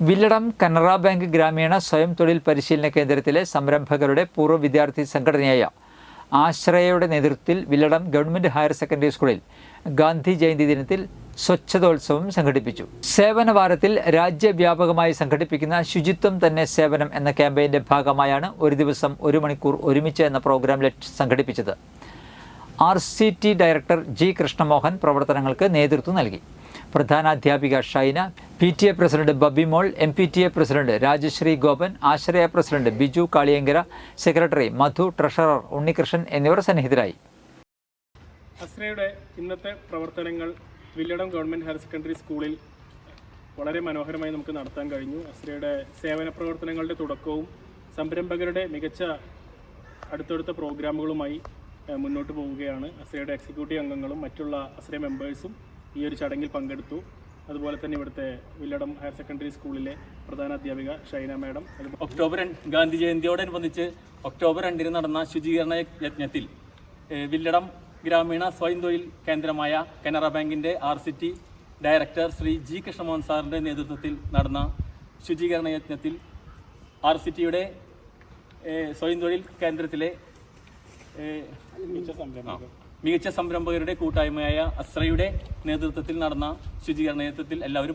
Villadam Canara bank ഗ്രാമീണ സ്വയം തൊഴിൽ പരിശീലന കേന്ദ്രത്തിലെ സംരംഭകരുടെ പൂർവ്വ വിദ്യാർത്ഥി സംഘടനയായ ആശ്രയയുടെ നേതൃത്വത്തിൽ വില്ലടം ഗവൺമെൻറ് ഹയർ സെക്കൻഡറി സ്കൂളിൽ ഗാന്ധി ജയന്തി ദിനത്തിൽ സ്വച്ഛതോത്സവം സംഘടിപ്പിച്ചു. സേവനവാരത്തിൽ രാജ്യവ്യാപകമായി സംഘടിപ്പിക്കുന്ന ശുചിത്വം തന്നെ സേവനം എന്ന ക്യാമ്പയിൻ്റെ ഭാഗമായാണ് ഒരു ദിവസം 1 മണിക്കൂർ ഒരുമിച്ച് എന്ന പ്രോഗ്രാം സംഘടിപ്പിച്ചത്. RCT director G. കൃഷ്ണമോഹൻ പ്രവർത്തനങ്ങൾക്ക് നേതൃത്വം നൽകി. പ്രധാനാധ്യാപിക Shaina, PTA president Babimol, MPTA president Rajashree Gopan, Ashraya president Biju Kaliyankara, secretary Madhu, treasurer Unnikrishnan എന്നിവർ സന്നിഹിതരായി. ആശ്രയയുടെ ഇന്നത്തെ പ്രവർത്തനങ്ങൾ വില്ലടം ഗവൺമെൻറ് ഹയർ സെക്കൻഡറി സ്കൂളിൽ വളരെ മനോഹരമായി നമുക്ക് നടത്താൻ കഴിഞ്ഞു. ആശ്രയയുടെ സേവന പ്രവർത്തനങ്ങളുടെ തുടക്കവും സംരംഭകരുടെ മികച്ച അടുത്തടുത്ത പ്രോഗ്രാമുകളുമായി മുന്നോട്ട് പോവുകയാണ്. ആശ്രയയുടെ എക്സിക്യൂട്ടീവ് അംഗങ്ങളും മറ്റുള്ള ആശ്രയ മെമ്പേഴ്സും ഈ ഒരു ചടങ്ങിൽ പങ്കെടുത്തു. അതുപോലെ തന്നെ ഇവിടുത്തെ വില്ലടം ഹയർ സെക്കൻഡറി സ്കൂളിലെ പ്രധാനാധ്യാപിക ഷൈന മാഡം. ഒക്ടോബർ ഗാന്ധി ജയന്തിയോടനുബന്ധിച്ച് ഒക്ടോബർ 2 നടന്ന ശുചീകരണ യജ്ഞത്തിൽ വില്ലടം ഗ്രാമീണ സ്വയം തൊഴിൽ കേന്ദ്രമായ കനറ ബാങ്കിൻ്റെ RCT director Shri G. Krishnamohan സാറിൻ്റെ നേതൃത്വത്തിൽ നടന്ന ശുചീകരണ യജ്ഞത്തിൽ RCTയുടെ സ്വയം തൊഴിൽ കേന്ദ്രത്തിലെ മികച്ച സംരംഭകരുടെ കൂട്ടായ്മയായ ആശ്രയയുടെ നേതൃത്വത്തിൽ നടന്ന ശുചീകരണ യജ്ഞത്തിൽ എല്ലാവരും